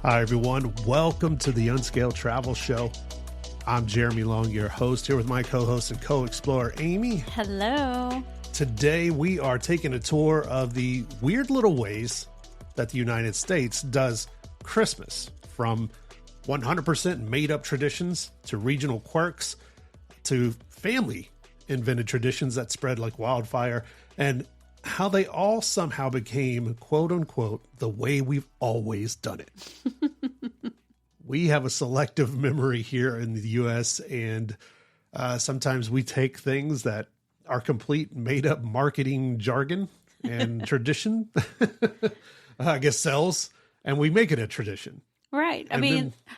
Hi, everyone. Welcome to the Unscaled Travel Show. I'm Jeremy Long, your host, here with my co-host and co-explorer, Amy. Hello. Today, we are taking a tour of the weird little ways that the United States does Christmas, from 100% made-up traditions to regional quirks to family-invented traditions that spread like wildfire, and how they all somehow became, quote-unquote, the way we've always done it. We have a selective memory here in the U.S., and sometimes we take things that are complete made-up marketing jargon and tradition, I guess sells, and we make it a tradition. Right.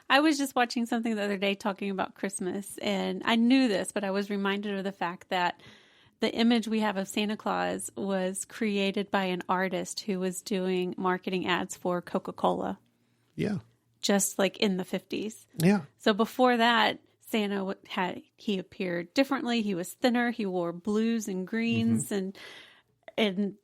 I was just watching something the other day talking about Christmas, and I knew this, but I was reminded of the fact that the image we have of Santa Claus was created by an artist who was doing marketing ads for Coca-Cola. Yeah. Just like in the 50s. Yeah. So before that, Santa he appeared differently. He was thinner. He wore blues and greens, and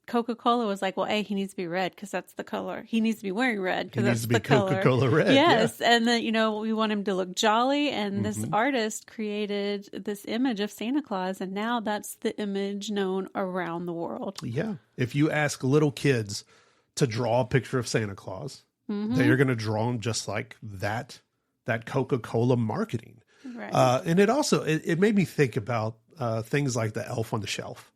Coca-Cola was like, well, A, he needs to be red because that's the color. He needs to be wearing red because that's the color. Coca-Cola red. Yes. Yeah. And then, we want him to look jolly. And this artist created this image of Santa Claus. And now that's the image known around the world. Yeah. If you ask little kids to draw a picture of Santa Claus, they are going to draw him just like that Coca-Cola marketing. Right. And it also, it made me think about things like the Elf on the Shelf.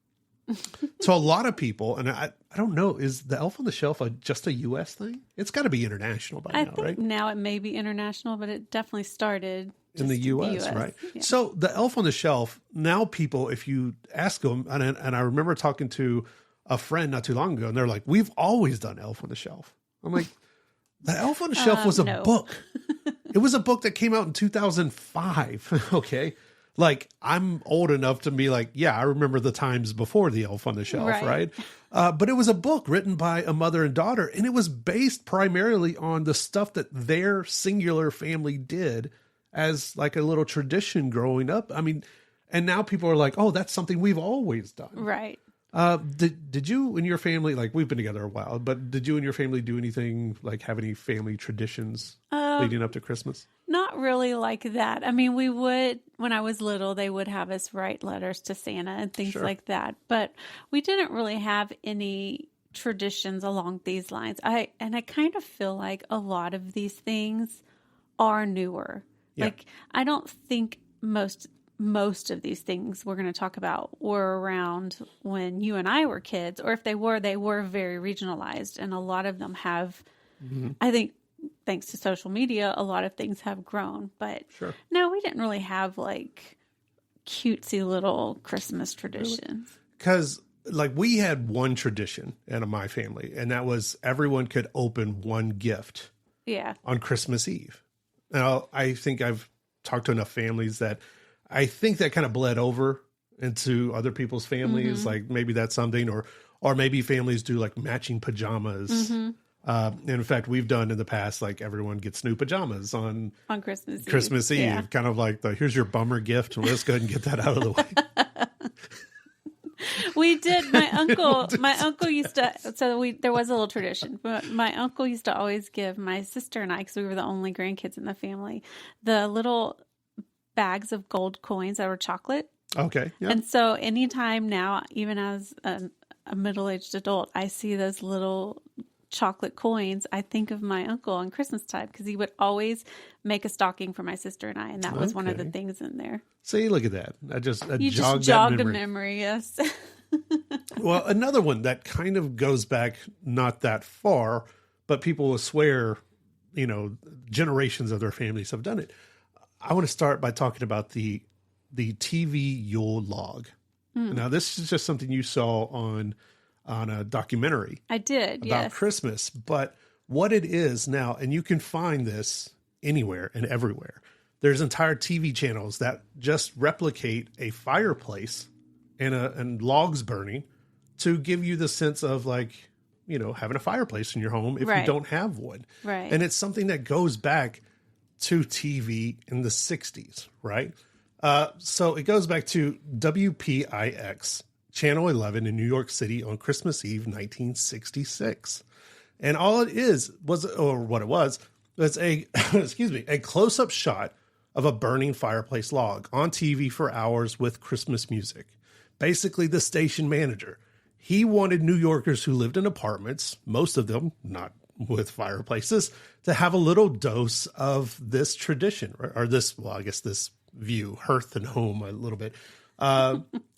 So a lot of people, and I don't know, is the Elf on the Shelf just a U.S. thing? It's got to be international by now, right? Now it may be international, but it definitely started in the U.S., right? Yeah. So the Elf on the Shelf, now people, if you ask them, and I remember talking to a friend not too long ago, and they're like, we've always done Elf on the Shelf. I'm like, the Elf on the Shelf was a book. It was a book that came out in 2005, okay? Like, I'm old enough to be like, yeah, I remember the times before the Elf on the Shelf, right? But it was a book written by a mother and daughter, and it was based primarily on the stuff that their singular family did as like a little tradition growing up. I mean, and now people are like, oh, that's something we've always done. Right. Did you and your family, like, we've been together a while, but did you and your family do anything, like have any family traditions leading up to Christmas? Not really like that. I mean, we would, when I was little, they would have us write letters to Santa and things like that. But we didn't really have any traditions along these lines. I kind of feel like a lot of these things are newer. Yeah. Like, I don't think most of these things we're going to talk about were around when you and I were kids, or if they were very regionalized. And a lot of them have, I think, thanks to social media, a lot of things have grown. But no, we didn't really have like cutesy little Christmas traditions. Because like we had one tradition in my family, and that was everyone could open one gift on Christmas Eve. Now, I think I've talked to enough families that I think that kind of bled over into other people's families. Like maybe that's something, or maybe families do like matching pajamas. In fact, we've done in the past, like everyone gets new pajamas on Christmas Eve, kind of like here's your bummer gift. Let's go ahead and get that out of the way. We did. My uncle used to, there was a little tradition, but my uncle used to always give my sister and I, because we were the only grandkids in the family, the little bags of gold coins that were chocolate. Okay. Yeah. And so anytime now, even as a middle-aged adult, I see those little chocolate coins, I think of my uncle on Christmas time, because he would always make a stocking for my sister and I, and that was one of the things in there. See, look at that. You just jogged a memory, yes. Well, another one that kind of goes back not that far, but people will swear, generations of their families have done it. I want to start by talking about the TV Yule log. Now, this is just something you saw on a documentary. I did, about Christmas. But what it is now, and you can find this anywhere and everywhere, there's entire TV channels that just replicate a fireplace and logs burning to give you the sense of like, having a fireplace in your home if you don't have one. Right. And it's something that goes back to TV in the 60s, right? So it goes back to WPIX, Channel 11 in New York City on Christmas Eve, 1966. And all it was It's a, excuse me, a close-up shot of a burning fireplace log on TV for hours with Christmas music. Basically, the station manager, he wanted New Yorkers who lived in apartments, most of them not with fireplaces, to have a little dose of this tradition, or this, well, I guess this view, hearth and home a little bit.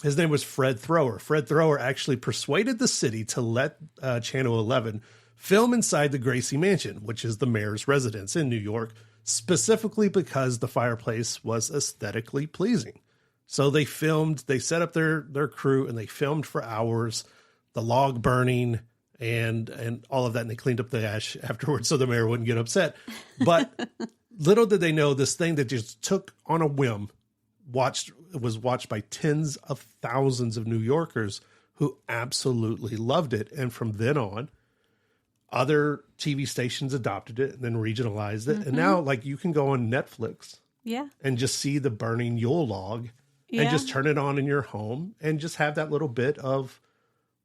His name was Fred Thrower. Fred Thrower actually persuaded the city to let Channel 11 film inside the Gracie Mansion, which is the mayor's residence in New York, specifically because the fireplace was aesthetically pleasing. So they filmed, they set up their crew, and they filmed for hours, the log burning and all of that, and they cleaned up the ash afterwards so the mayor wouldn't get upset. But little did they know, this thing that just took on a whim was watched by tens of thousands of New Yorkers who absolutely loved it. And from then on, other TV stations adopted it and then regionalized it. Mm-hmm. And now, like, you can go on Netflix and just see the burning Yule log and just turn it on in your home and just have that little bit of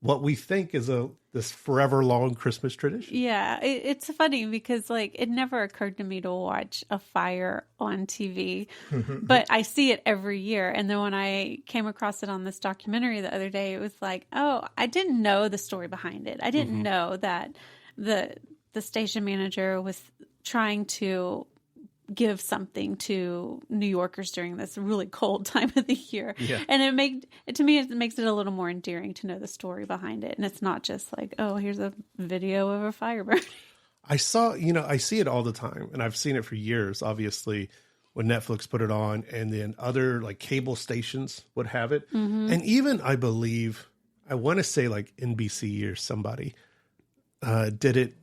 what we think is this forever long Christmas tradition. Yeah, it's funny because, like, it never occurred to me to watch a fire on TV, but I see it every year. And then when I came across it on this documentary the other day, it was like, oh, I didn't know the story behind it. I didn't know that the station manager was trying to give something to New Yorkers during this really cold time of the year. Yeah. And it makes it a little more endearing to know the story behind it. And it's not just like, oh, here's a video of a fire burning. I see it all the time, and I've seen it for years, obviously, when Netflix put it on, and then other like cable stations would have it. Mm-hmm. And even, I believe, I want to say like NBC or somebody did it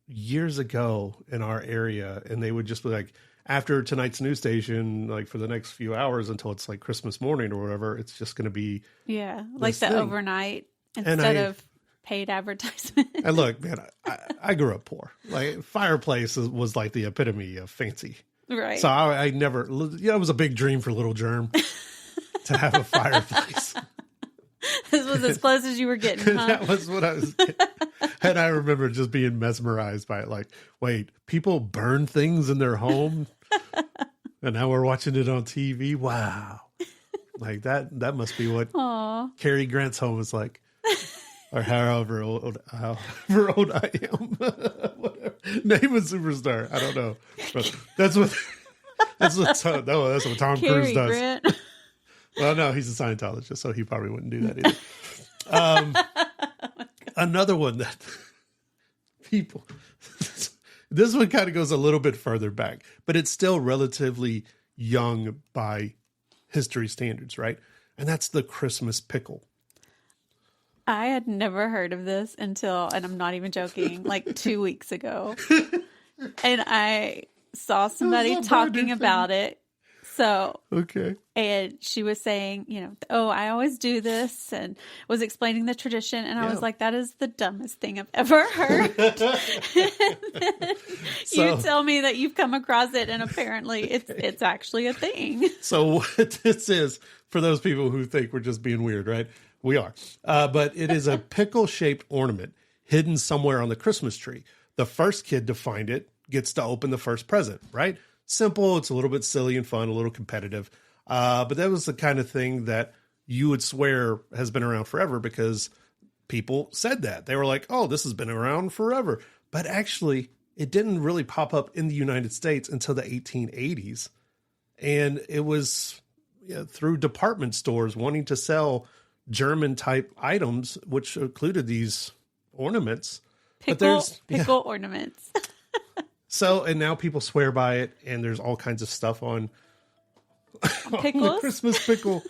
years ago in our area, and they would just be like, after tonight's news station, like for the next few hours until it's like Christmas morning or whatever, it's just going to be like the overnight instead of paid advertisement. And look, man, I grew up poor. Like, fireplace was like the epitome of fancy, right? So I never, it was a big dream for little Germ to have a fireplace. This was as close as you were getting, huh? That was what I was getting. And I remember just being mesmerized by it. Like, wait, people burn things in their home? And now we're watching it on TV? Wow. Like, that must be what Cary Grant's home is like. Or however old I am. Whatever. Name a superstar. I don't know. But that's what Tom Cruise does. Grant. Well, no, he's a Scientologist, so he probably wouldn't do that either. Another one that people, this one kind of goes a little bit further back, but it's still relatively young by history standards, right? And that's the Christmas pickle. I had never heard of this until, and I'm not even joking, like 2 weeks ago. And I saw somebody talking about it. So, okay. And she was saying, oh, I always do this, and was explaining the tradition. And I was like, that is the dumbest thing I've ever heard. You tell me that you've come across it, and apparently it's actually a thing. So what this is, for those people who think we're just being weird, right? We are. But it is a pickle-shaped ornament hidden somewhere on the Christmas tree. The first kid to find it gets to open the first present, right? Simple. It's a little bit silly and fun, a little competitive. But that was the kind of thing that you would swear has been around forever, because people said that. They were like, oh, this has been around forever. But actually, it didn't really pop up in the United States until the 1880s. And it was through department stores wanting to sell German-type items, which included these ornaments. Pickle ornaments. So, and now people swear by it, and there's all kinds of stuff on the Christmas pickle.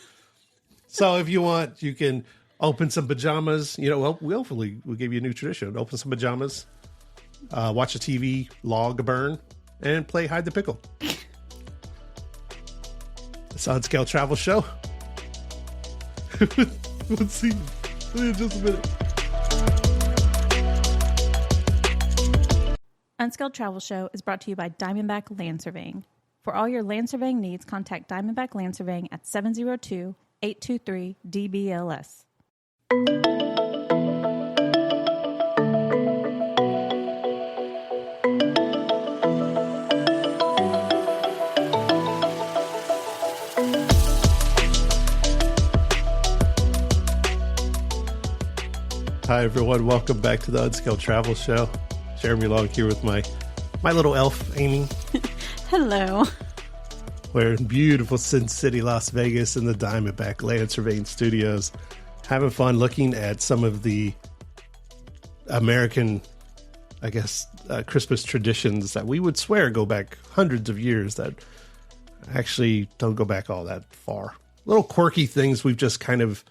So if you want, you can open some pajamas. Hopefully we'll give you a new tradition. Open some pajamas, watch a TV log burn, and play hide the pickle. It's Unscaled Travel Show. Let's see in just a minute. Unscaled Travel Show is brought to you by Diamondback Land Surveying. For all your land surveying needs, contact Diamondback Land Surveying at 702-823-DBLS. Hi, everyone. Welcome back to the Unscaled Travel Show. Jeremy Long here with my little elf, Amy. Hello. We're in beautiful Sin City, Las Vegas in the Diamondback Land Surveying Studios. Having fun looking at some of the American, I guess, Christmas traditions that we would swear go back hundreds of years that actually don't go back all that far. Little quirky things we've just kind of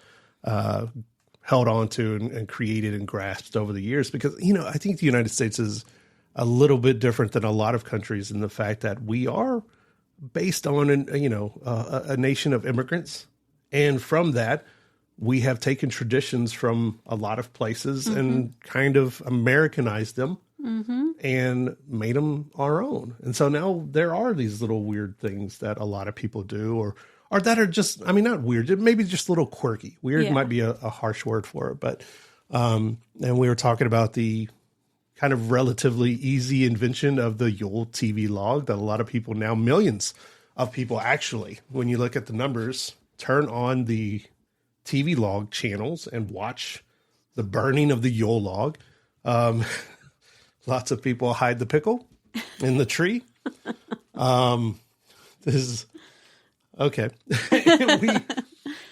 held on to and created and grasped over the years because, I think the United States is a little bit different than a lot of countries in the fact that we are based on, a nation of immigrants. And from that, we have taken traditions from a lot of places and kind of Americanized them and made them our own. And so now there are these little weird things that a lot of people do or that are just, not weird, maybe just a little quirky. Weird might be a harsh word for it. But, and we were talking about the kind of relatively easy invention of the Yule TV log that a lot of people now, millions of people actually, when you look at the numbers, turn on the TV log channels and watch the burning of the Yule log. Lots of people hide the pickle in the tree. This is okay.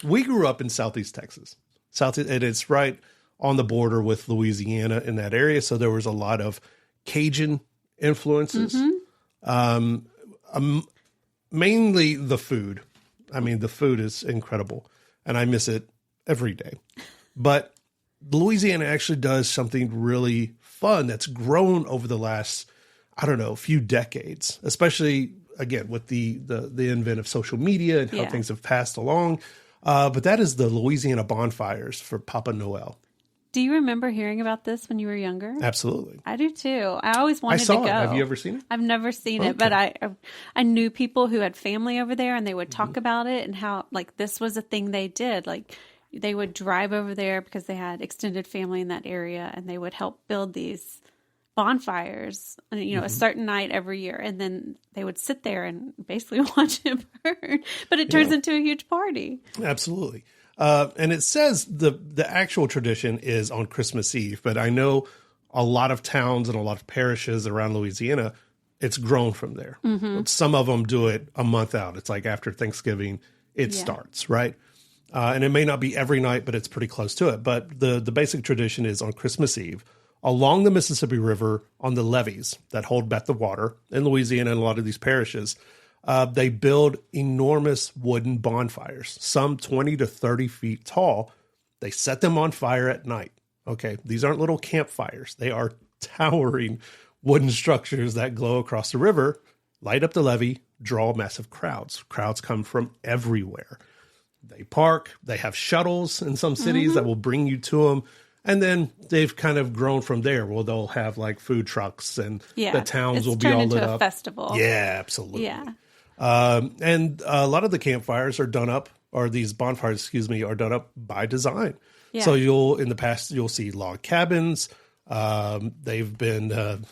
we grew up in Southeast Texas, and it's right on the border with Louisiana in that area. So there was a lot of Cajun influences. Mainly the food. The food is incredible, and I miss it every day. But Louisiana actually does something really fun that's grown over the last, few decades, especially, again, with the advent of social media and how things have passed along. But that is the Louisiana bonfires for Papa Noël. Do you remember hearing about this when you were younger? Absolutely. I do too. I always wanted to go. Have you ever seen it? I've never seen it, but I knew people who had family over there and they would talk about it and how this was a thing they did. They would drive over there because they had extended family in that area and they would help build these bonfires, a certain night every year. And then they would sit there and basically watch it burn, but it turns into a huge party. Absolutely. And it says the actual tradition is on Christmas Eve, but I know a lot of towns and a lot of parishes around Louisiana, it's grown from there. Some of them do it a month out. It's like after Thanksgiving, it starts, right? And it may not be every night, but it's pretty close to it. But the basic tradition is on Christmas Eve, along the Mississippi River on the levees that hold back the water in Louisiana and a lot of these parishes, they build enormous wooden bonfires, some 20 to 30 feet tall. They set them on fire at night. Okay, these aren't little campfires. They are towering wooden structures that glow across the river, light up the levee, draw massive crowds. Crowds come from everywhere. They park. They have shuttles in some cities that will bring you to them. And then they've kind of grown from there. Well, they'll have food trucks and the towns will be all lit up. It's turned into a festival. Yeah, absolutely. Yeah. And a lot of the campfires are done up, or these bonfires, are done up by design. Yeah. So in the past, you'll see log cabins. They've been...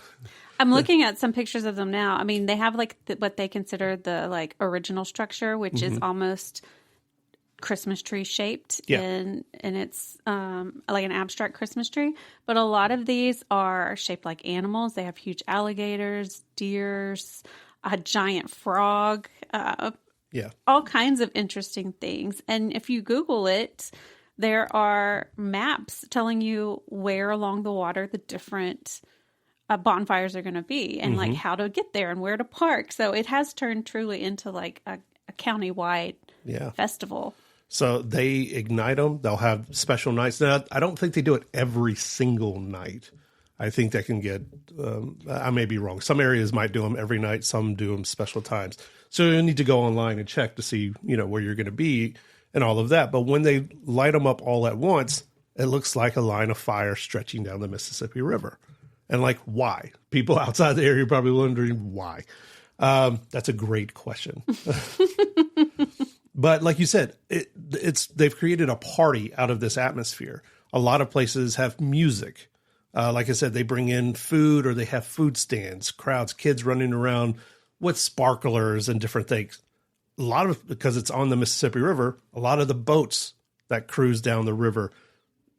I'm looking at some pictures of them now. They have what they consider the original structure, which is almost Christmas tree shaped, and it's like an abstract Christmas tree. But a lot of these are shaped like animals. They have huge alligators, deers, a giant frog, all kinds of interesting things. And if you Google it, there are maps telling you where along the water the different bonfires are going to be and how to get there and where to park. So it has turned truly into a county-wide festival. So they ignite them. They'll have special nights. Now, I don't think they do it every single night. I think that can get, I may be wrong. Some areas might do them every night. Some do them special times. So you need to go online and check to see, where you're going to be and all of that. But when they light them up all at once, it looks like a line of fire stretching down the Mississippi River. And why? People outside the area are probably wondering why. That's a great question. But like you said, they've created a party out of this atmosphere. A lot of places have music. Like I said, they bring in food or they have food stands, crowds, kids running around with sparklers and different things. Because it's on the Mississippi River, a lot of the boats that cruise down the river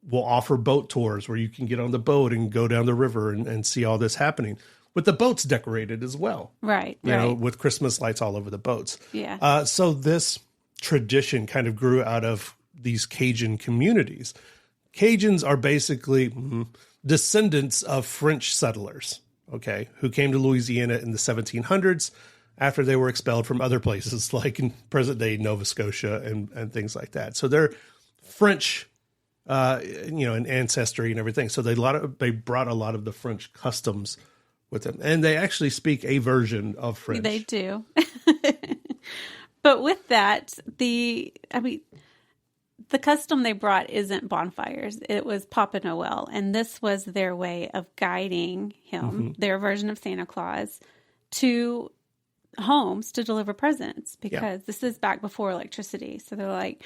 will offer boat tours where you can get on the boat and go down the river and see all this happening with the boats decorated as well. Right. You know, with Christmas lights all over the boats. Yeah. So this tradition kind of grew out of these Cajun communities. Cajuns are basically descendants of French settlers, okay, who came to Louisiana in the 1700s after they were expelled from other places like in present-day Nova Scotia and things like that. So they're French, in ancestry and everything. So they brought a lot of the French customs with them. And they actually speak a version of French. They do. But with that, the custom they brought isn't bonfires. It was Papa Noël. And this was their way of guiding him, their version of Santa Claus, to homes to deliver presents, because this is back before electricity. So they're like,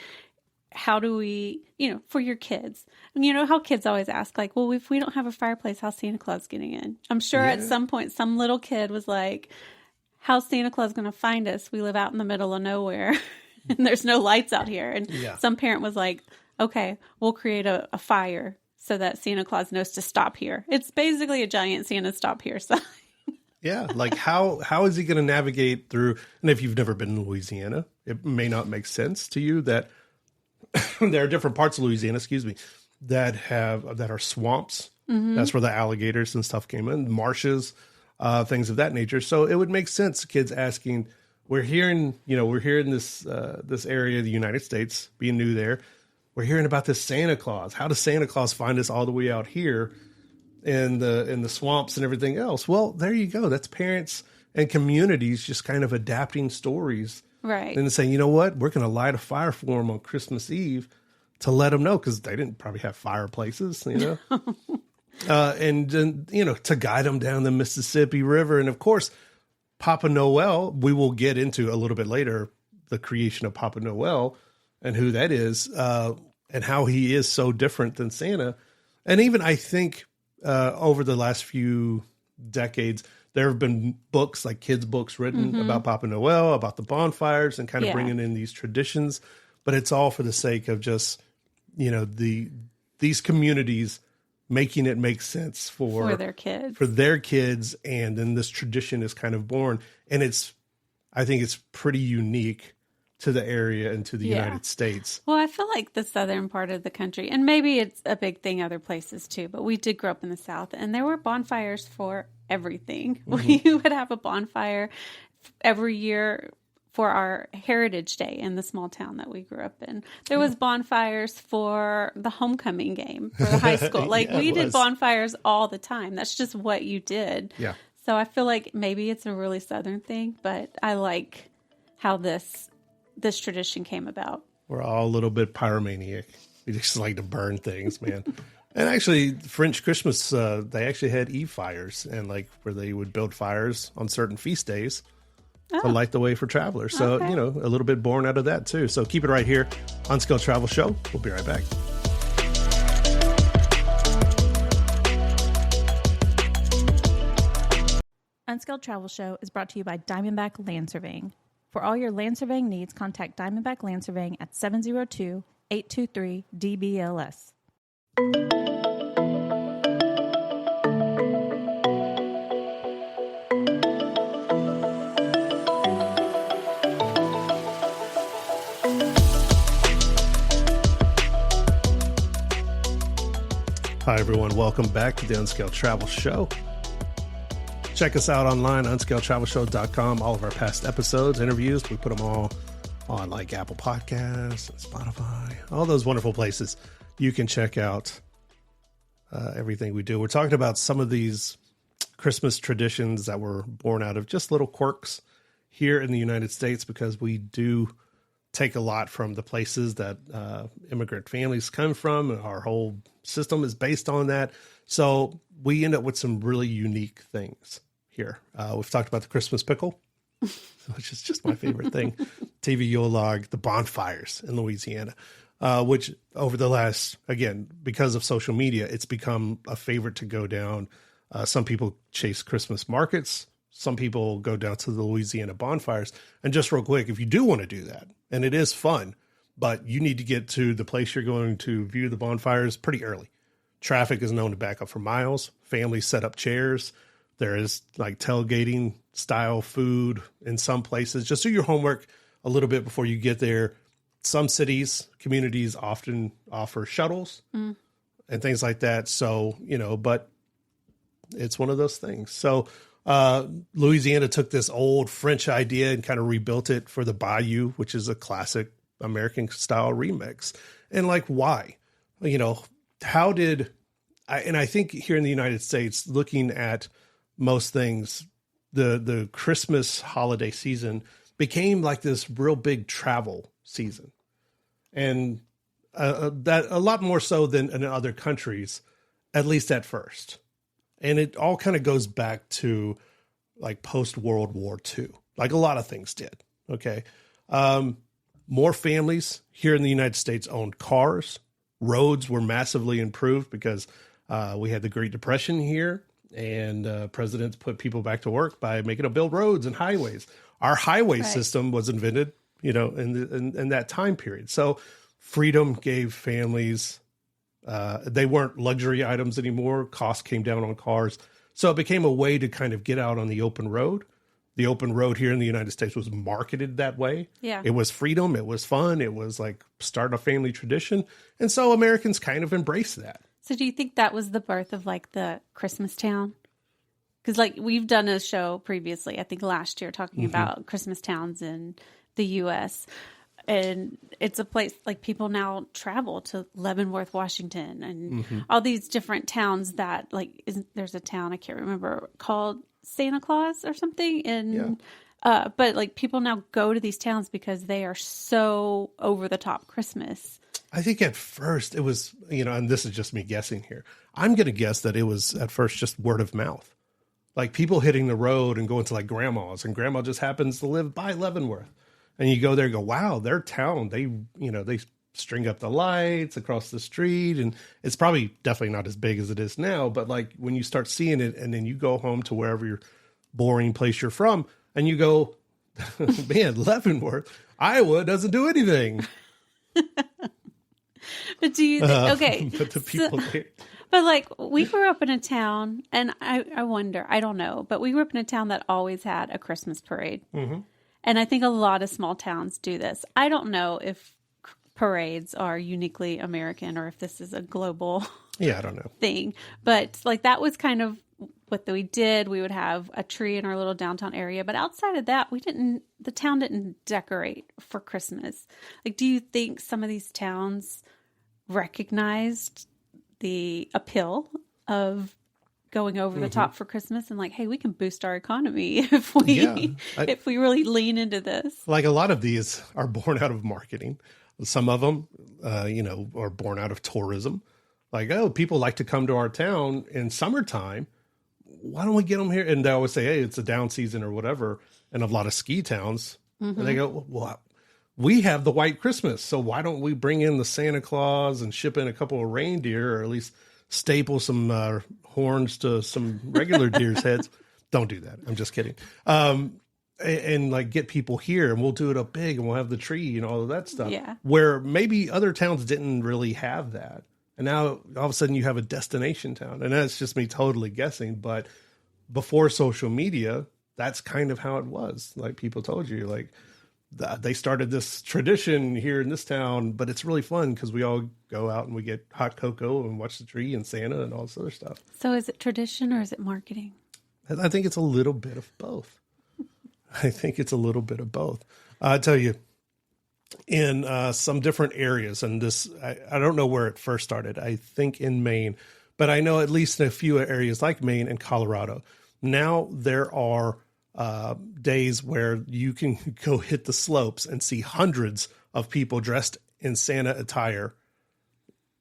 how do we, for your kids, and you know how kids always ask, like, well, if we don't have a fireplace, how's Santa Claus getting in? I'm sure at some point, some little kid was like, how's Santa Claus going to find us? We live out in the middle of nowhere and there's no lights out here. And some parent was like, okay, we'll create a fire so that Santa Claus knows to stop here. It's basically a giant Santa stop here sign. Yeah, like how is he going to navigate through? And if you've never been in Louisiana, it may not make sense to you that there are different parts of Louisiana, that are swamps. That's where the alligators and stuff came in, marshes, things of that nature. So it would make sense, kids asking, we're here in this area of the United States, being new there. We're hearing about this Santa Claus. How does Santa Claus find us all the way out here in the swamps and everything else? Well, there you go. That's parents and communities just kind of adapting stories. Right. And saying, you know what, we're going to light a fire for them on Christmas Eve to let them know, because they didn't probably have fireplaces, and to guide them down the Mississippi River. And of course, Papa Noël, we will get into a little bit later, the creation of Papa Noël and who that is, and how he is so different than Santa. And even I think over the last few decades, there have been books, like kids' books written about Papa Noël, about the bonfires, and kind of bringing in these traditions. But it's all for the sake of just, these communities making it make sense for their kids. And then this tradition is kind of born. And I think it's pretty unique to the area and to the United States. Well, I feel like the southern part of the country, and maybe it's a big thing other places too, but we did grow up in the South, and there were bonfires for everything. We would have a bonfire every year for our Heritage Day in the small town that we grew up in. There was bonfires for the homecoming game for the high school. Like we did bonfires all the time. That's just what you did. Yeah. So I feel like maybe it's a really southern thing, but I like how this tradition came about. We're all a little bit pyromaniac. We just like to burn things, man. And actually, French Christmas, they actually had Eve fires, and like where they would build fires on certain feast days to light the way for travelers. So, a little bit born out of that too. So keep it right here, Unscaled Travel Show. We'll be right back. Unscaled Travel Show is brought to you by Diamondback Land Surveying. For all your land surveying needs, contact Diamondback Land Surveying at 702-823-DBLS. Hi, everyone. Welcome back to the Unscaled Travel Show. Check us out online, unscaledtravelshow.com. All of our past episodes, interviews, we put them all on like Apple Podcasts, and Spotify, all those wonderful places. You can check out everything we do. We're talking about some of these Christmas traditions that were born out of just little quirks here in the United States, because we do take a lot from the places that immigrant families come from, and our whole system is based on that. So we end up with some really unique things here. We've talked about the Christmas pickle, which is just my favorite thing. TV Yule log, the bonfires in Louisiana, which over the last, again, because of social media, it's become a favorite to go down. Some people chase Christmas markets. Some people go down to the Louisiana bonfires. And just real quick, if you do want to do that, and it is fun, but you need to get to the place you're going to view the bonfires pretty early. Traffic is known to back up for miles. Families set up chairs. There is like tailgating style food in some places. Just do your homework a little bit before you get there. Some cities, communities often offer shuttles and things like that. So, but it's one of those things. So Louisiana took this old French idea and kind of rebuilt it for the Bayou, which is a classic American style remix. And like, why? How did I think here in the United States, looking at most things, the Christmas holiday season became like this real big travel season. And that a lot more so than in other countries, at least at first. And it all kind of goes back to like post World War II, like a lot of things did. Okay. More families here in the United States owned cars. Roads were massively improved because we had the Great Depression here, and presidents put people back to work by making them build roads and highways. Our highway system was invented, in that time period. So freedom gave families, they weren't luxury items anymore. Cost came down on cars. So it became a way to kind of get out on the open road. The open road here in the United States was marketed that way. Yeah. It was freedom. It was fun. It was like start a family tradition. And so Americans kind of embraced that. So do you think that was the birth of like the Christmas town? Because like we've done a show previously, I think last year, talking about Christmas towns in the U.S. And it's a place like people now travel to Leavenworth, Washington, and all these different towns that like there's a town I can't remember called Santa Claus or something. And but like people now go to these towns because they are so over the top Christmas. I think at first it was, and this is just me guessing here. I'm going to guess that it was at first just word of mouth. Like people hitting the road and going to like grandma's, and grandma just happens to live by Leavenworth. And you go there and go, wow, their town, they string up the lights across the street. And it's probably definitely not as big as it is now. But like when you start seeing it and then you go home to wherever your boring place you're from and you go, man, Leavenworth, Iowa doesn't do anything. But do you think, okay. But the people there. But like we grew up in a town, and I wonder, I don't know, but we grew up in a town that always had a Christmas parade. Mm-hmm. And I think a lot of small towns do this. I don't know if parades are uniquely American or if this is a global I don't know thing. But like that was kind of what we did. We would have a tree in our little downtown area. But outside of that, the town didn't decorate for Christmas. Like, do you think some of these towns recognized the appeal of going over the top for Christmas and like, hey, we can boost our economy if we really lean into this? Like a lot of these are born out of marketing. Some of them, are born out of tourism. Like, oh, people like to come to our town in summertime. Why don't we get them here? And they always say, hey, it's a down season or whatever. And a lot of ski towns, and they go, well, we have the white Christmas. So why don't we bring in the Santa Claus and ship in a couple of reindeer, or at least staple some horns to some regular deer's heads? Don't do that. I'm just kidding. And like get people here, and we'll do it up big, and we'll have the tree and all of that stuff. Yeah. Where maybe other towns didn't really have that. And now all of a sudden you have a destination town. And that's just me totally guessing. But before social media, that's kind of how it was. Like people told you, like they started this tradition here in this town, but it's really fun because we all go out and we get hot cocoa and watch the tree and Santa and all this other stuff. So is it tradition or is it marketing? I think it's a little bit of both. I think it's a little bit of both. I tell you, in some different areas, and this, I don't know where it first started. I think in Maine, but I know at least in a few areas like Maine and Colorado. Now there are days where you can go hit the slopes and see hundreds of people dressed in Santa attire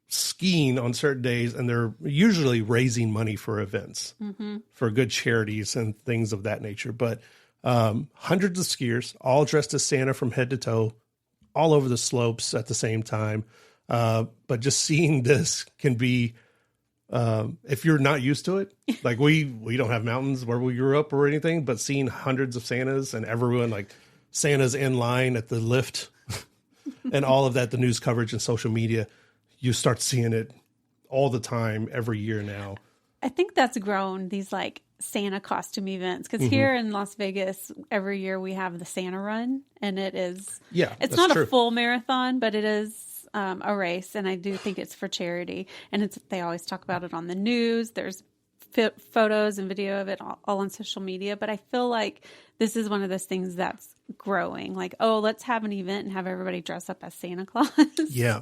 skiing on certain days, and they're usually raising money for events, for good charities and things of that nature. But hundreds of skiers, all dressed as Santa from head to toe, all over the slopes at the same time. But just seeing this can be, if you're not used to it, like we don't have mountains where we grew up or anything, but seeing hundreds of Santas and everyone like Santa's in line at the lift and all of that, the news coverage and social media, you start seeing it all the time, every year now. I think that's grown, these like Santa costume events, because here in Las Vegas, every year we have the Santa run, and it's not true. a full marathon, but it is a race, and I do think it's for charity, and they always talk about it on the news. There's photos and video of it all on social media, but I feel like this is one of those things that's growing. Like, oh, let's have an event and have everybody dress up as Santa Claus. Yeah.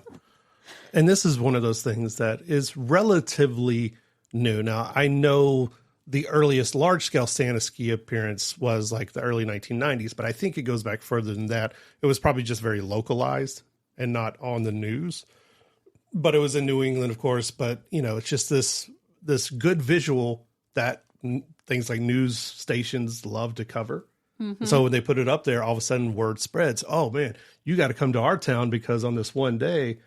And this is one of those things that is relatively new. Now, I know the earliest large-scale Santa ski appearance was like the early 1990s, but I think it goes back further than that. It was probably just very localized and not on the news. But it was in New England, of course. But, it's just this good visual that things like news stations love to cover. Mm-hmm. So when they put it up there, all of a sudden word spreads. Oh, man, you got to come to our town because on this one day,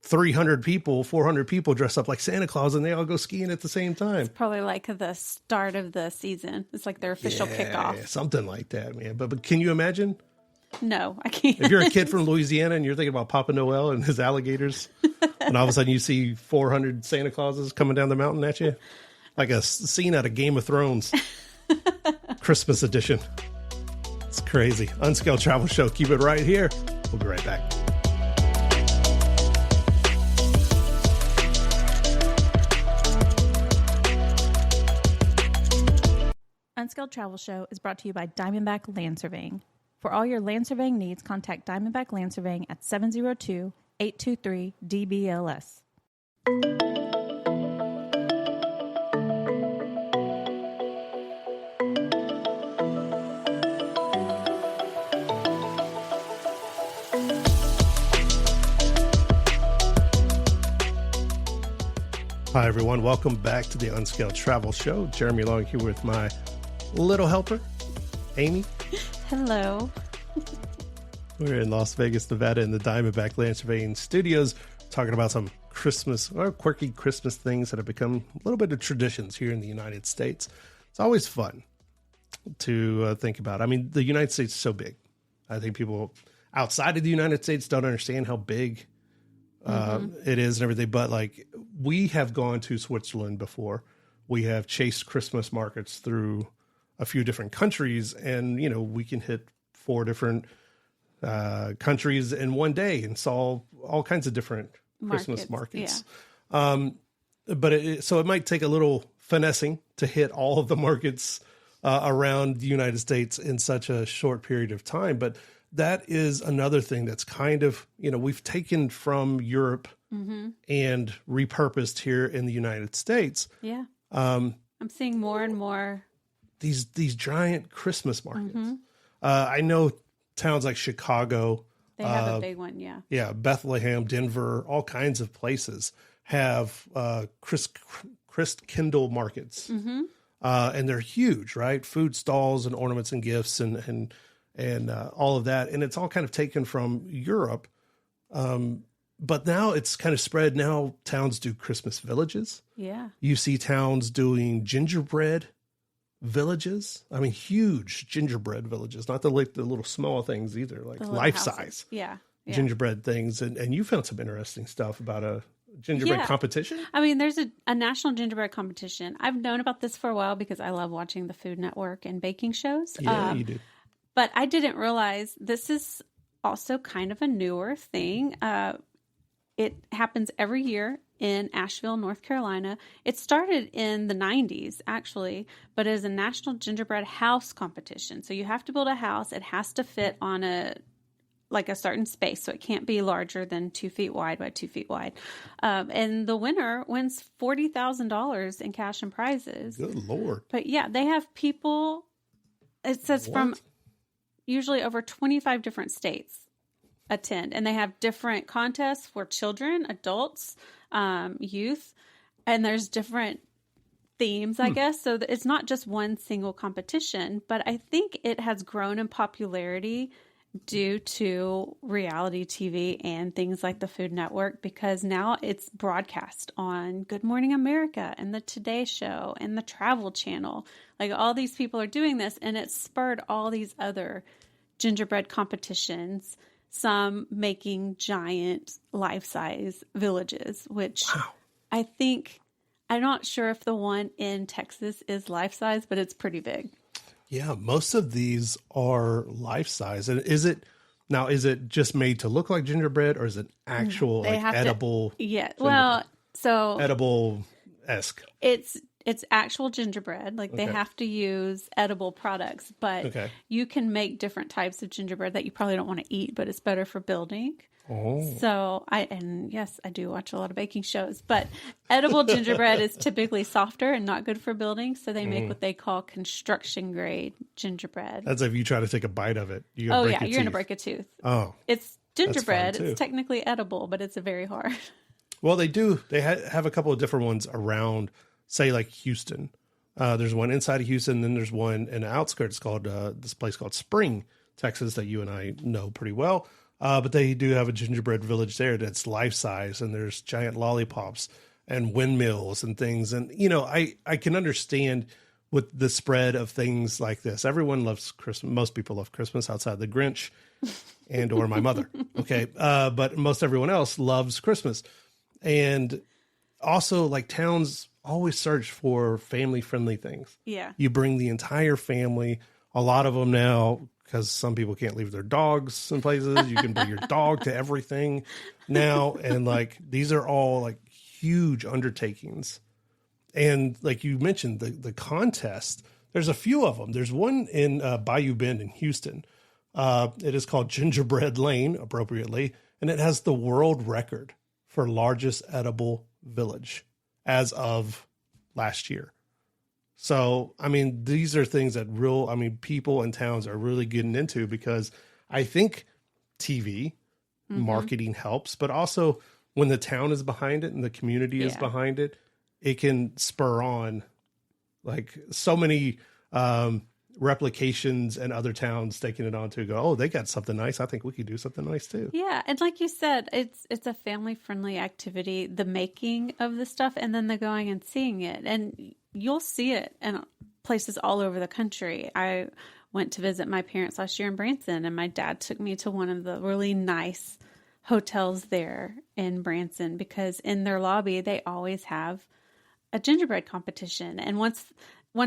300 people, 400 people dress up like Santa Claus and they all go skiing at the same time. It's probably like the start of the season. It's like their official kickoff. Something like that, man. But can you imagine? No, I can't. If you're a kid from Louisiana and you're thinking about Papa Noël and his alligators, and all of a sudden you see 400 Santa Clauses coming down the mountain at you, like a scene out of Game of Thrones, Christmas edition. It's crazy. Unscaled Travel Show. Keep it right here. We'll be right back. Unscaled Travel Show is brought to you by Diamondback Land Surveying. For all your land surveying needs, contact Diamondback Land Surveying at 702-823-DBLS. Hi, everyone. Welcome back to the Unscaled Travel Show. Jeremy Long here with my little helper, Amy. Hello. We're in Las Vegas, Nevada in the Diamondback Land Surveying Studios talking about some Christmas or quirky Christmas things that have become a little bit of traditions here in the United States. It's always fun to think about. I mean, the United States is so big. I think people outside of the United States don't understand how big it is and everything. But like, we have gone to Switzerland before. We have chased Christmas markets through a few different countries, and we can hit 4 different countries in one day and saw all kinds of different Christmas markets. Yeah. So it might take a little finessing to hit all of the markets around the United States in such a short period of time. But that is another thing that's kind of, we've taken from Europe and repurposed here in the United States. Yeah. I'm seeing more and more these giant Christmas markets. I know towns like Chicago. They have a big one, yeah. Yeah, Bethlehem, Denver, all kinds of places have Christkindl markets. And they're huge, right? Food stalls and ornaments and gifts and all of that. And it's all kind of taken from Europe. But now it's kind of spread. Now towns do Christmas villages. Yeah. You see towns doing gingerbread villages. I mean, huge gingerbread villages, not the little small things either, like life size. Yeah. Gingerbread things. And you found some interesting stuff about a gingerbread competition. I mean, there's a national gingerbread competition. I've known about this for a while because I love watching the Food Network and baking shows. Yeah, you do. But I didn't realize this is also kind of a newer thing. It happens every year in Asheville, North Carolina. It started in the 90s, actually, but it is a national gingerbread house competition. So you have to build a house. It has to fit on a certain space, so it can't be larger than 2 feet wide by 2 feet wide. And the winner wins $40,000 in cash and prizes. Good Lord. But yeah, they have people, it says from usually over 25 different states attend, and they have different contests for children, adults, youth, and there's different themes, I guess. So it's not just one single competition, but I think it has grown in popularity due to reality TV and things like the Food Network, because now it's broadcast on Good Morning America and the Today Show and the Travel Channel. Like, all these people are doing this, and it spurred all these other gingerbread competitions some making giant life-size villages, which I'm not sure if the one in Texas is life-size, but it's pretty big. Yeah, most of these are life-size. And is it just made to look like gingerbread, or is it actual edible? Edible-esque. It's actual gingerbread. Like they have to use edible products, but you can make different types of gingerbread that you probably don't want to eat, but it's better for building. Oh. So I do watch a lot of baking shows, but edible gingerbread is typically softer and not good for building. So they make what they call construction grade gingerbread. That's if you try to take a bite of it. You're going to break a tooth. Oh, it's gingerbread. It's technically edible, but it's very hard. Well, they do. They have a couple of different ones around, say like Houston. There's one inside of Houston. Then there's one in the outskirts called this place called Spring, Texas, that you and I know pretty well. But they do have a gingerbread village there that's life-size, and there's giant lollipops and windmills and things. And, I can understand with the spread of things like this. Everyone loves Christmas. Most people love Christmas outside the Grinch and or my mother. Okay. But most everyone else loves Christmas. And also, like, towns always search for family-friendly things. Yeah. You bring the entire family. A lot of them now, because some people can't leave their dogs in places. You can bring your dog to everything now. And like, these are all like huge undertakings. And like you mentioned, the contest, there's a few of them. There's one in Bayou Bend in Houston. It is called Gingerbread Lane, appropriately. And it has the world record for largest edible village as of last year. So, I mean, these are things that people and towns are really getting into, because I think TV marketing helps, but also when the town is behind it and the community is behind it, it can spur on like so many replications and other towns taking it on to go, oh, they got something nice. I think we could do something nice too. Yeah. And like you said, it's a family friendly activity, the making of the stuff and then the going and seeing it. And you'll see it in places all over the country. I went to visit my parents last year in Branson, and my dad took me to one of the really nice hotels there in Branson, because in their lobby, they always have a gingerbread competition. And once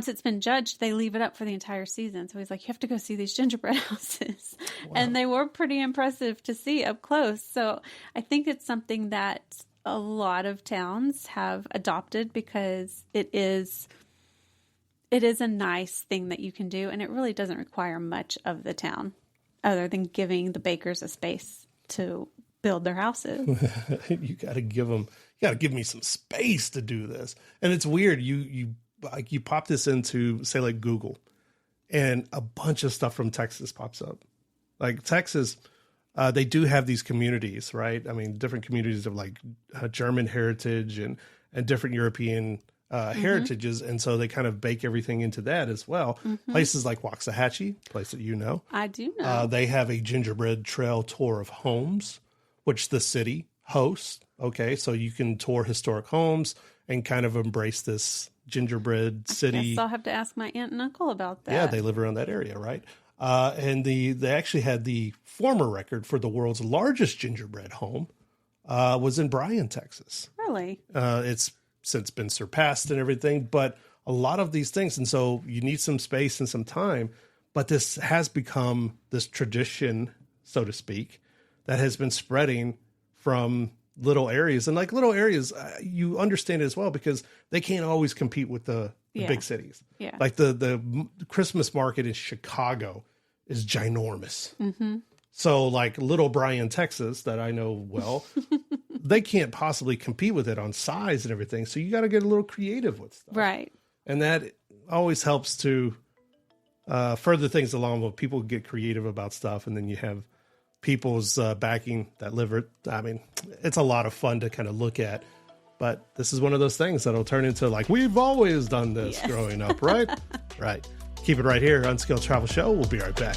it's been judged, they leave it up for the entire season. So he's like, you have to go see these gingerbread houses. Wow. And they were pretty impressive to see up close. So I think it's something that a lot of towns have adopted, because it is a nice thing that you can do. And it really doesn't require much of the town other than giving the bakers a space to build their houses. You got to give me some space to do this. And it's weird. You pop this into, say, like Google, and a bunch of stuff from Texas pops up. Like Texas, they do have these communities, right? I mean, different communities of like German heritage and different European heritages. And so they kind of bake everything into that as well. Mm-hmm. Places like Waxahachie, place that you know. I do know. They have a gingerbread trail tour of homes, which the city hosts. Okay, so you can tour historic homes and kind of embrace this gingerbread city. I guess I'll have to ask my aunt and uncle about that. Yeah, they live around that area, right? And they actually had the former record for the world's largest gingerbread home was in Bryan, Texas. Really? It's since been surpassed and everything, but a lot of these things. And so you need some space and some time, but this has become this tradition, so to speak, that has been spreading from little areas. And like little areas, you understand it as well, because they can't always compete with the big cities. Yeah. Like the Christmas market in Chicago is ginormous. Mm-hmm. So like little Bryan, Texas, that I know well, they can't possibly compete with it on size and everything. So you got to get a little creative with stuff. Right. And that always helps to further things along when people get creative about stuff. And then you have people's backing that live it. I mean, it's a lot of fun to kind of look at. But this is one of those things that'll turn into like, we've always done this growing up, right? Right. Keep it right here. Unscaled Travel Show. We'll be right back.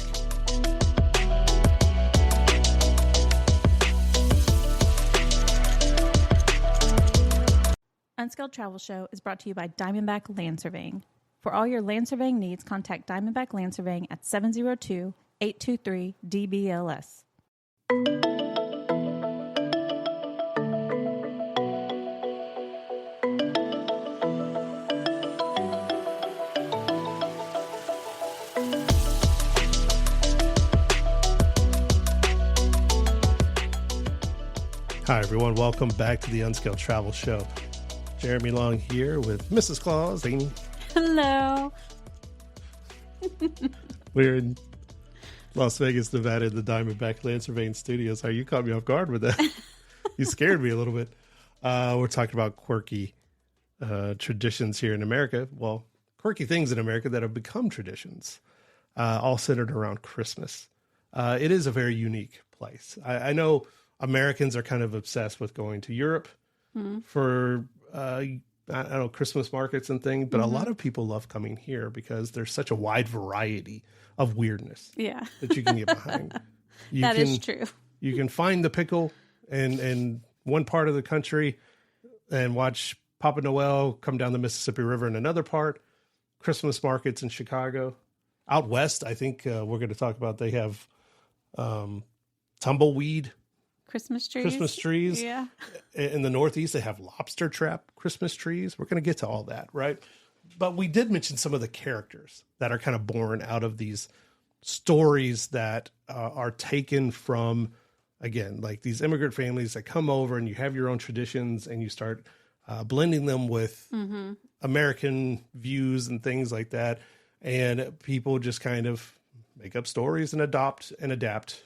Unscaled Travel Show is brought to you by Diamondback Land Surveying. For all your land surveying needs, contact Diamondback Land Surveying at 702-823-DBLS. Hi, everyone. Welcome back to the Unscaled Travel Show. Jeremy Long here with Mrs. Claus, Amy. Hello. We're in Las Vegas, Nevada, in the Diamondback Lancervein Studios. How you caught me off guard with that? You scared me a little bit. We're talking about quirky traditions here in America. Well, quirky things in America that have become traditions, all centered around Christmas. It is a very unique place. I know Americans are kind of obsessed with going to Europe for, I don't know, Christmas markets and things, but a lot of people love coming here because there's such a wide variety of weirdness that you can get behind. That is true. You can find the pickle in one part of the country and watch Papa Noël come down the Mississippi River in another part. Christmas markets in Chicago. Out west, I think we're going to talk about, they have tumbleweed Christmas trees. Yeah. In the Northeast, they have lobster-trap Christmas trees. We're going to get to all that, right? But we did mention some of the characters that are kind of born out of these stories that are taken from, again, like these immigrant families that come over and you have your own traditions and you start blending them with American views and things like that. And people just kind of make up stories and adopt and adapt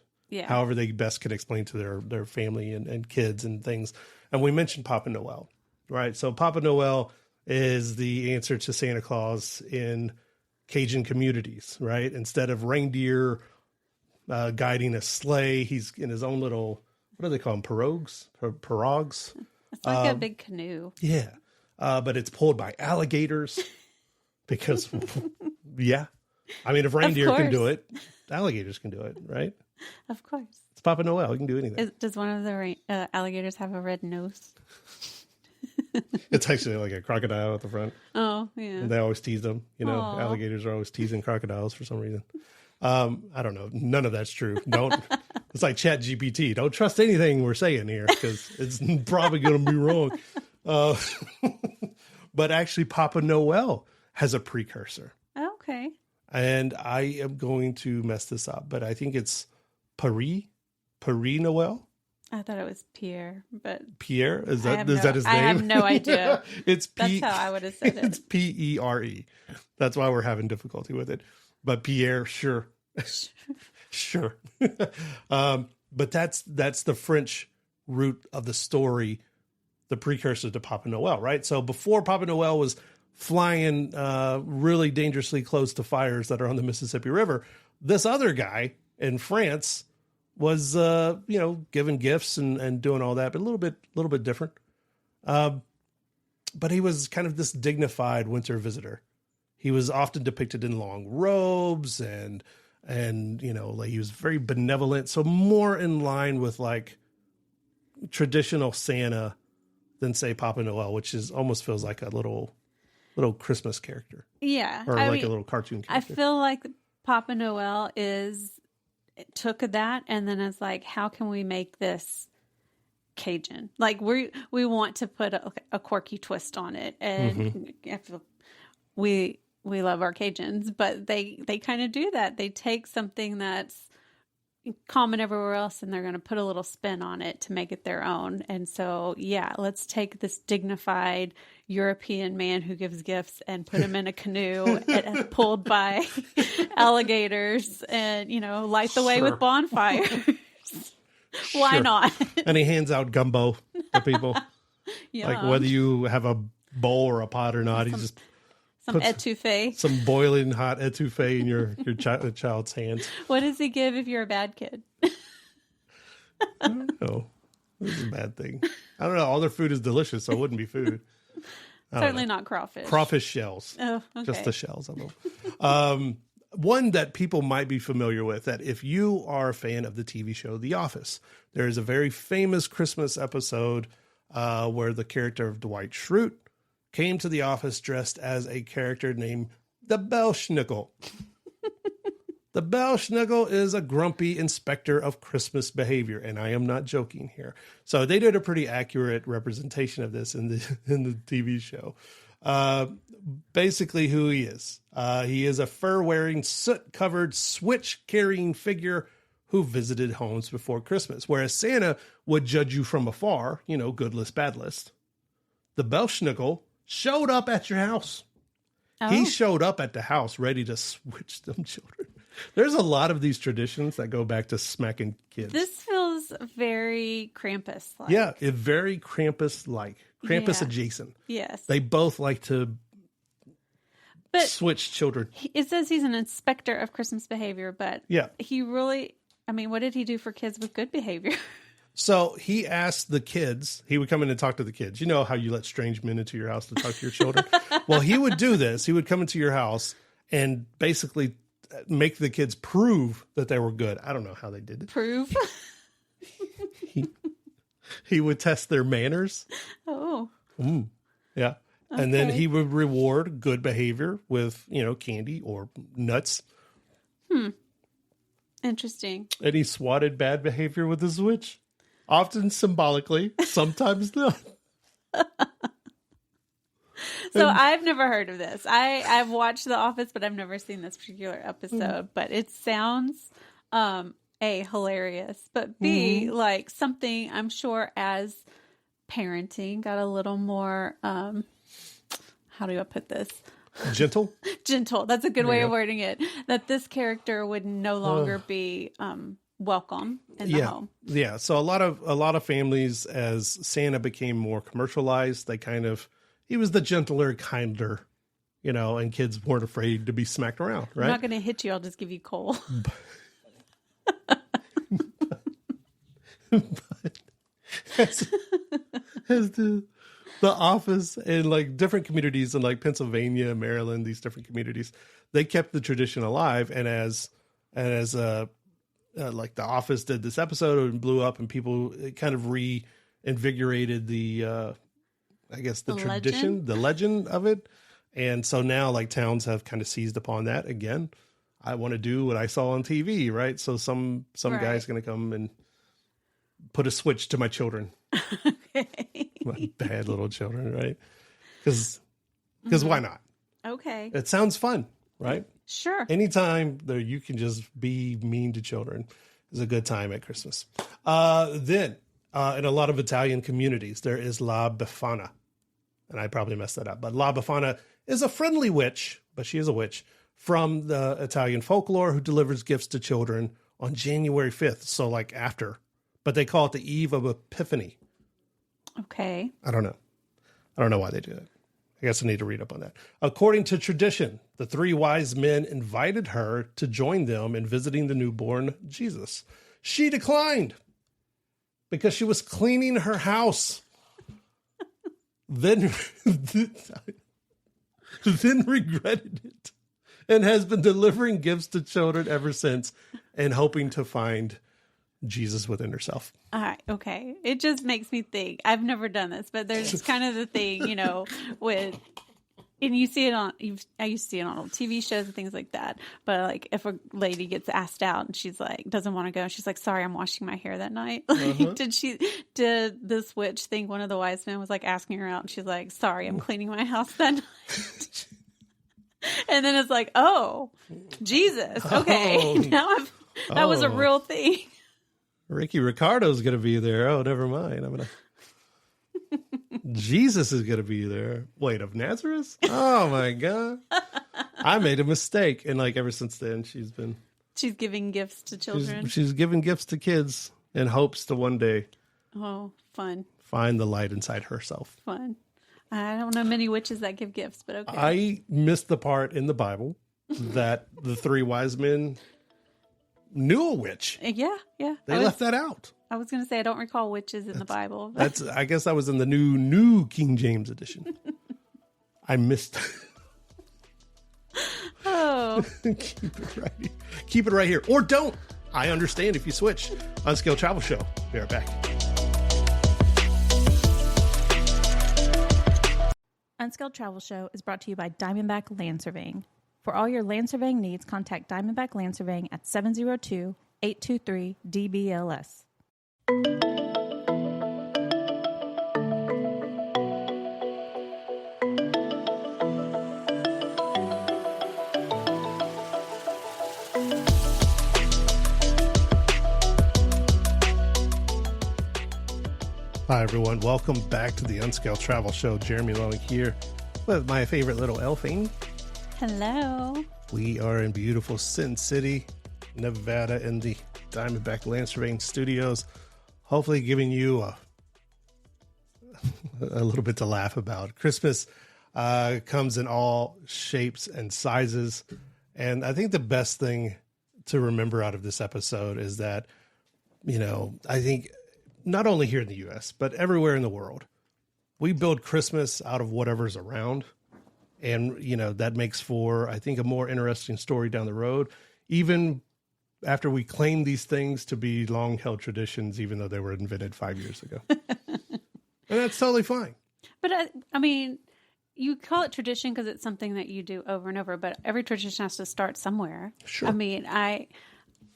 however they best can explain to their family and kids and things. And we mentioned Papa Noël, right? So Papa Noël is the answer to Santa Claus in Cajun communities, right? Instead of reindeer guiding a sleigh, he's in his own little, what do they call them? Pirogues? It's like a big canoe. Yeah. But it's pulled by alligators because, I mean, if reindeer can do it, alligators can do it, right? Of course. It's Papa Noël. He can do anything. Does one of the alligators have a red nose? It's actually like a crocodile at the front. Oh, yeah. And they always tease them. You know, alligators are always teasing crocodiles for some reason. I don't know. None of that's true. It's like Chat GPT. Don't trust anything we're saying here because it's probably going to be wrong. But actually, Papa Noël has a precursor. Okay. And I am going to mess this up, but I think it's Paris Noël. I thought it was Pierre, but Pierre, is that his name? I have no idea. That's how I would have said it. It's P-E-R-E. That's why we're having difficulty with it. But Pierre, sure. Sure. But that's the French root of the story, the precursor to Papa Noël, right? So before Papa Noël was flying really dangerously close to fires that are on the Mississippi River, this other guy in France was, giving gifts and doing all that, but a little bit different. But he was kind of this dignified winter visitor. He was often depicted in long robes and like he was very benevolent. So more in line with like traditional Santa than say Papa Noël, which almost feels like a little Christmas character. Yeah. Or a little cartoon character. I feel like Papa Noël took that and then it's like, how can we make this Cajun? Like we want to put a quirky twist on it. And I feel we love our Cajuns, but they kind of do that. They take something that's common everywhere else and they're going to put a little spin on it to make it their own. And so, let's take this dignified European man who gives gifts and put him in a canoe pulled by alligators and, light the way with bonfires. Why not? And he hands out gumbo to people. Like whether you have a bowl or a pot or not, he just some etouffee. Some boiling hot etouffee in your child's hands. What does he give if you're a bad kid? I don't know. This is a bad thing. I don't know. All their food is delicious, so it wouldn't be food. Certainly not crawfish. Crawfish shells. Oh, okay. Just the shells of them. One that people might be familiar with, that if you are a fan of the TV show The Office, there is a very famous Christmas episode where the character of Dwight Schrute came to the office dressed as a character named the Belschnickel. The Belsnickel is a grumpy inspector of Christmas behavior, and I am not joking here. So they did a pretty accurate representation of this in the TV show. Basically who he is. He is a fur-wearing, soot-covered, switch-carrying figure who visited homes before Christmas, whereas Santa would judge you from afar, good list, bad list. The Belsnickel showed up at your house. Oh. He showed up at the house ready to switch them children. There's a lot of these traditions that go back to smacking kids. This feels very Krampus-like. Yeah, very Krampus-like. Krampus adjacent. Yes. They both like to switch children. It says he's an inspector of Christmas behavior, but he really, what did he do for kids with good behavior? So he asked the kids, he would come in and talk to the kids. You know how you let strange men into your house to talk to your children? Well, he would do this. He would come into your house and basically make the kids prove that they were good. I don't know how they did it. Prove? He would test their manners. Oh. Yeah. Okay. And then he would reward good behavior with, candy or nuts. Interesting. And he swatted bad behavior with a switch. Often symbolically, sometimes not. So I've never heard of this. I've watched The Office, but I've never seen this particular episode. But it sounds, A, hilarious, but B, like something I'm sure as parenting got a little more, how do I put this? Gentle? Gentle. That's a good way of wording it. That this character would no longer be welcome in the home. Yeah. So a lot of families, as Santa became more commercialized, he was the gentler, kinder, and kids weren't afraid to be smacked around, right? I'm not going to hit you. I'll just give you coal. But as the Office in different communities in Pennsylvania, Maryland, these different communities, they kept the tradition alive. And as The Office did this episode and blew up, and people kind of reinvigorated the tradition, the legend of it. And so now towns have kind of seized upon that again. I want to do what I saw on TV, right? So some guy's going to come and put a switch to my children. Okay. My bad little children, right? Because why not? Okay. It sounds fun, right? Sure. Anytime that you can just be mean to children is a good time at Christmas. Then in a lot of Italian communities, there is La Befana. And I probably messed that up. But La Befana is a friendly witch, but she is a witch, from the Italian folklore who delivers gifts to children on January 5th. So after. But they call it the Eve of Epiphany. Okay. I don't know why they do it. I guess I need to read up on that. According to tradition, the three wise men invited her to join them in visiting the newborn Jesus. She declined because she was cleaning her house. Then regretted it and has been delivering gifts to children ever since and hoping to find Jesus within herself. All right. Okay. It just makes me think. I've never done this, but there's kind of the thing, and you see it I used to see it on old TV shows and things like that. But if a lady gets asked out and she's doesn't want to go, she's like, sorry, I'm washing my hair that night. Did this witch think one of the wise men was asking her out and she's like, sorry, I'm cleaning my house that night. And then it's oh, Jesus. Okay. Now that was a real thing. Ricky Ricardo's going to be there. Oh, never mind. Jesus is going to be there. Wait, of Nazareth? Oh my God. I made a mistake. And ever since then, she's giving gifts to children. She's giving gifts to kids in hopes to one day. Oh, fun. Find the light inside herself. Fun. I don't know many witches that give gifts, but okay. I missed the part in the Bible that the three wise men knew a witch. Yeah. They left that out. I was going to say, I don't recall witches in the Bible. I guess that was in the new King James edition. I missed. Oh. Keep it right here. Or don't. I understand if you switch. Unscaled Travel Show. Be right back. Unscaled Travel Show is brought to you by Diamondback Land Surveying. For all your land surveying needs, contact Diamondback Land Surveying at 702-823-DBLS. Hi, everyone. Welcome back to the Unscaled Travel Show. Jeremy Loewen here with my favorite little elf, Amy. Hello. We are in beautiful Sin City, Nevada, in the Diamondback Land Surveying Studios. Hopefully giving you a little bit to laugh about. Christmas comes in all shapes and sizes. And I think the best thing to remember out of this episode is that, I think not only here in the U.S., but everywhere in the world, we build Christmas out of whatever's around. And, that makes for, I think, a more interesting story down the road, even after we claim these things to be long-held traditions, even though they were invented 5 years ago. And that's totally fine. But, you call it tradition because it's something that you do over and over, but every tradition has to start somewhere. Sure.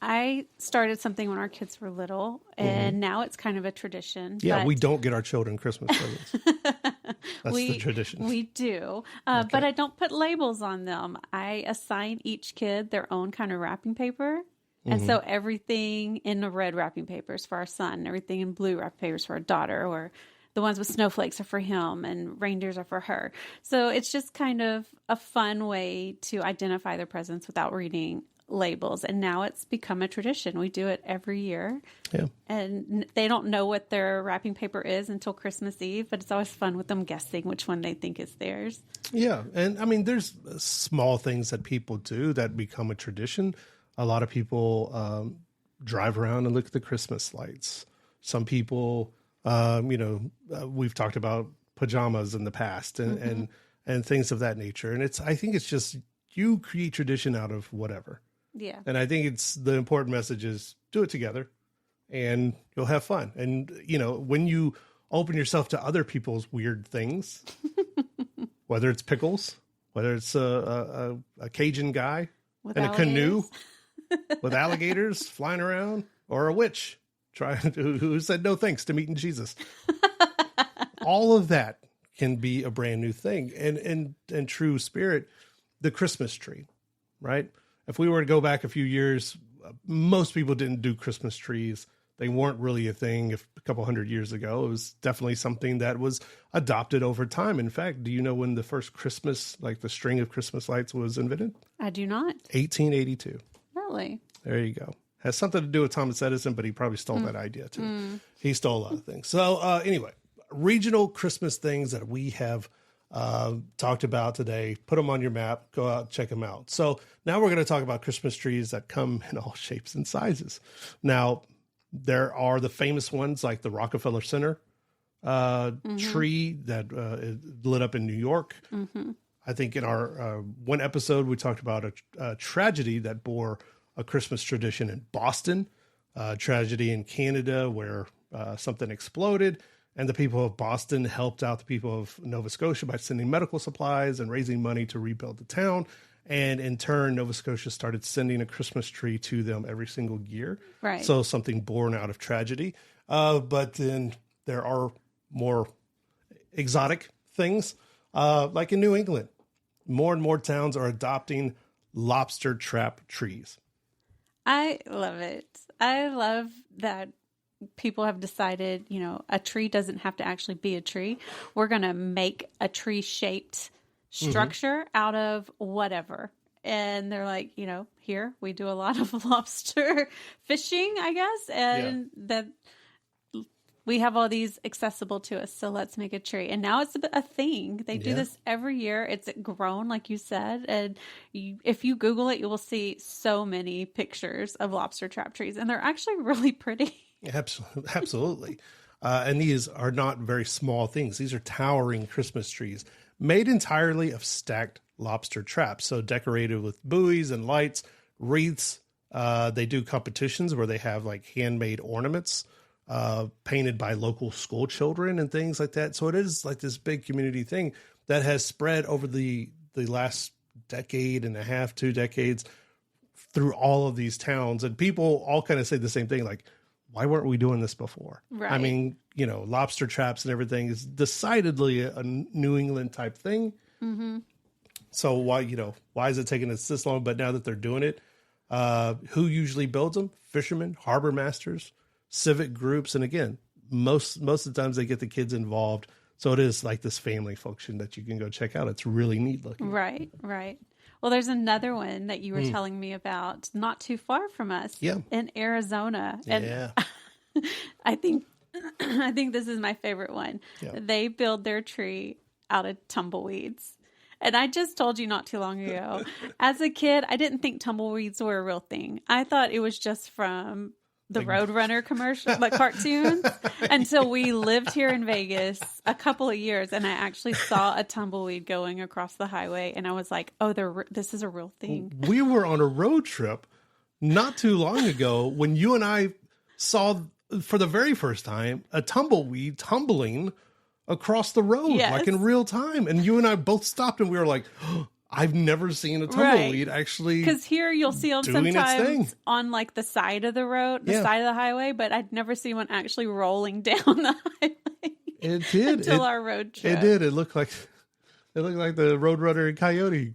I started something when our kids were little, and now it's kind of a tradition. Yeah, we don't get our children Christmas presents. That's the tradition. We do. Okay. But I don't put labels on them. I assign each kid their own kind of wrapping paper. And so everything in the red wrapping paper is for our son, everything in blue wrapping paper is for our daughter, or the ones with snowflakes are for him and reindeers are for her. So it's just kind of a fun way to identify their presents without reading labels. And now it's become a tradition. We do it every year. Yeah. And they don't know what their wrapping paper is until Christmas Eve, but it's always fun with them guessing which one they think is theirs. Yeah. And there's small things that people do that become a tradition. A lot of people drive around and look at the Christmas lights. Some people, we've talked about pajamas in the past and things of that nature. And I think it's just, you create tradition out of whatever. Yeah. And I think the important message is do it together and you'll have fun. And, when you open yourself to other people's weird things, whether it's pickles, whether it's a Cajun guy With in a canoe alligators. with alligators flying around, or a witch who said no thanks to meeting Jesus. All of that can be a brand new thing. And in true spirit, the Christmas tree, right? If we were to go back a few years, most people didn't do Christmas trees. They weren't really a thing a couple hundred years ago. It was definitely something that was adopted over time. In fact, do you know when the first Christmas, like the string of Christmas lights, was invented? I do not. 1882. Really? There you go. Has something to do with Thomas Edison, but he probably stole that idea too. He stole a lot of things. So anyway, regional Christmas things that we have talked about today. Put them on your map. Go out, check them out. So now we're going to talk about Christmas trees that come in all shapes and sizes. Now, there are the famous ones like the Rockefeller Center tree that is lit up in New York. I think in our one episode, we talked about a tragedy that bore a Christmas tradition in Boston, tragedy in Canada where something exploded. And the people of Boston helped out the people of Nova Scotia by sending medical supplies and raising money to rebuild the town. And in turn, Nova Scotia started sending a Christmas tree to them every single year. Right. So something born out of tragedy. But then there are more exotic things, like in New England. More and more towns are adopting lobster-trap trees. I love it. I love that people have decided, a tree doesn't have to actually be a tree. We're going to make a tree-shaped structure out of whatever. And they're like, here we do a lot of lobster fishing, I guess. And that we have all these accessible to us. So let's make a tree. And now it's a thing. They do this every year. It's grown, like you said. And if you Google it, you will see so many pictures of lobster trap trees. And they're actually really pretty. Absolutely. And these are not very small things. These are towering Christmas trees made entirely of stacked lobster traps. So decorated with buoys and lights, wreaths. They do competitions where they have like handmade ornaments painted by local school children and things like that. So it is like this big community thing that has spread over the last decade and a half, 2 decades through all of these towns. And people all kind of say the same thing, like, why weren't we doing this before? Right. I mean, you know, lobster traps and everything is decidedly a New England type thing. Mm-hmm. So why is it taking us this long? But now that they're doing it, who usually builds them? Fishermen, harbor masters, civic groups. And again, most of the times they get the kids involved. So it is like this family function that you can go check out. It's really neat looking. Right. Well, there's another one that you were telling me about not too far from us in Arizona. And I think this is my favorite one. Yeah. They build their tree out of tumbleweeds. And I just told you not too long ago, as a kid, I didn't think tumbleweeds were a real thing. I thought it was just from the Roadrunner commercial, like cartoons, until we lived here in Vegas a couple of years, and I actually saw a tumbleweed going across the highway, and I was like, "Oh, this is a real thing." We were on a road trip not too long ago when you and I saw for the very first time a tumbleweed tumbling across the road, like in real time, and you and I both stopped, and we were like, oh, I've never seen a tumbleweed actually. Because here you'll see them sometimes on like the side of the road, the side of the highway, but I'd never see one actually rolling down the highway. It did until our road trip. It did. It looked like the Roadrunner and Coyote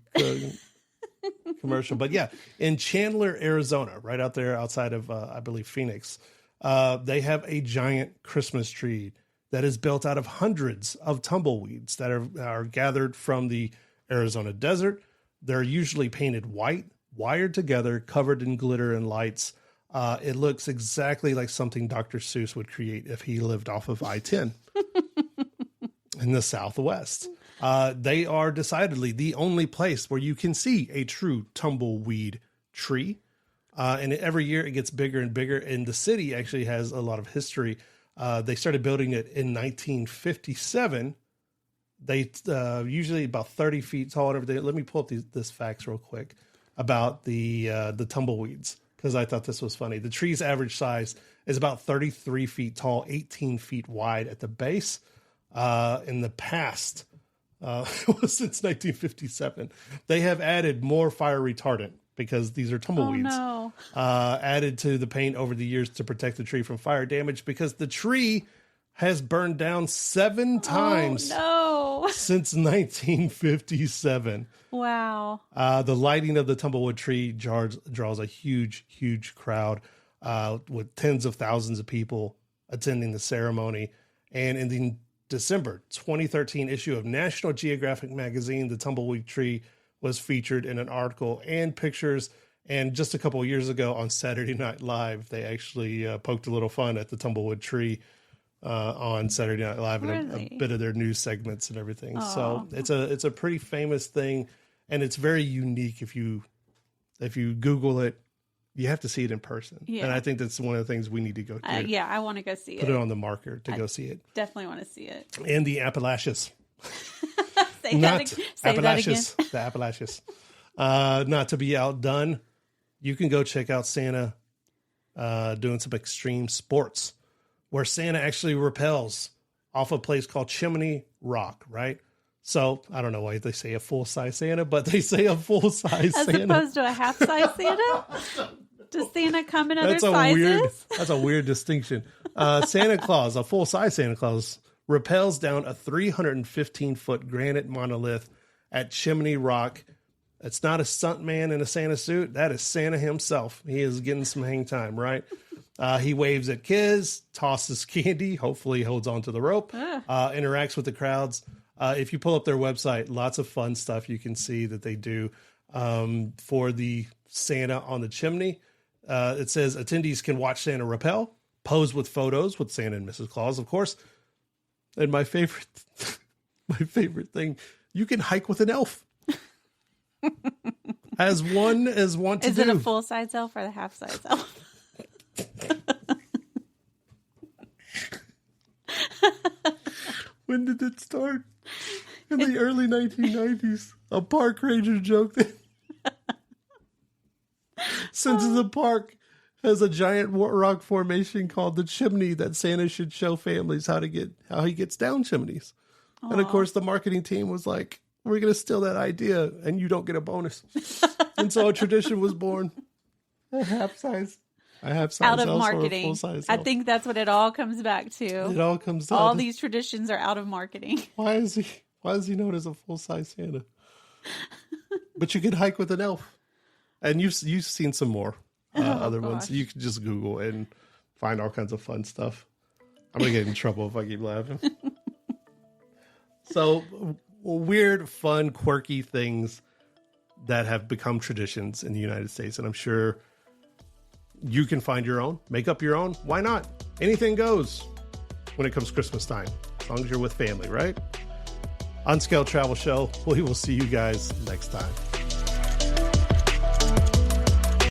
commercial. But yeah, in Chandler, Arizona, right out there outside of I believe Phoenix, they have a giant Christmas tree that is built out of hundreds of tumbleweeds that are gathered from the Arizona desert. They're usually painted white, wired together, covered in glitter and lights. It looks exactly like something Dr. Seuss would create if he lived off of I-10 in the Southwest. They are decidedly the only place where you can see a true tumbleweed tree. And every year it gets bigger and bigger. And the city actually has a lot of history. They started building it in 1957. They usually about 30 feet tall and everything. Let me pull up this facts real quick about the tumbleweeds, because I thought this was funny. The tree's average size is about 33 feet tall, 18 feet wide at the base. In the past, since 1957, they have added more fire retardant because these are tumbleweeds. Oh, no. Added to the paint over the years to protect the tree from fire damage, because the tree has burned down 7 times since 1957. Wow. The lighting of the tumbleweed tree draws a huge, huge crowd with tens of thousands of people attending the ceremony. And in the December 2013 issue of National Geographic magazine, the tumbleweed tree was featured in an article and pictures. And just a couple of years ago on Saturday Night Live, they actually poked a little fun at the tumbleweed tree on Saturday Night Live and a bit of their news segments and everything. Aww. So it's a pretty famous thing, and it's very unique. If you Google it, you have to see it in person. Yeah. And I think that's one of the things we need to go through. Yeah, I want to go see it. Put it on the marker to go see it. Definitely want to see it. And the Appalachians. Say that again. The Appalachians. Not to be outdone, you can go check out Santa doing some extreme sports, where Santa actually rappels off a place called Chimney Rock, right? So I don't know why they say a full-size Santa, but they say a full-size Santa. As opposed to a half-size Santa? Does Santa come in other sizes? That's a weird distinction. Santa Claus, a full-size Santa Claus, rappels down a 315-foot granite monolith at Chimney Rock. It's not a stuntman in a Santa suit. That is Santa himself. He is getting some hang time, right? He waves at kids, tosses candy, hopefully holds onto the rope, interacts with the crowds. If you pull up their website, lots of fun stuff you can see that they do for the Santa on the chimney. It says attendees can watch Santa rappel, pose with photos with Santa and Mrs. Claus, of course. And my favorite thing, you can hike with an elf. As one to do. Is it a full-size elf or the half-size elf? When did it start? In the early 1990s. A park ranger joked that since the park has a giant rock formation called the Chimney, that Santa should show families how he gets down chimneys. Aww. And of course the marketing team was like, we're going to steal that idea and you don't get a bonus. And so a tradition was born. A half size out of elf marketing. or a full-size I elf. think that's what it all comes back to. It all comes down all to, these traditions are out of marketing. why is he known as a full-size Santa? But you could hike with an elf. And you've seen some more other ones. You can just Google and find all kinds of fun stuff. I'm going to get in trouble if I keep laughing. So, weird, fun, quirky things that have become traditions in the United States. And I'm sure you can find your own, make up your own. Why not? Anything goes when it comes Christmas time, as long as you're with family, right? Unscaled Travel Show. We will see you guys next time.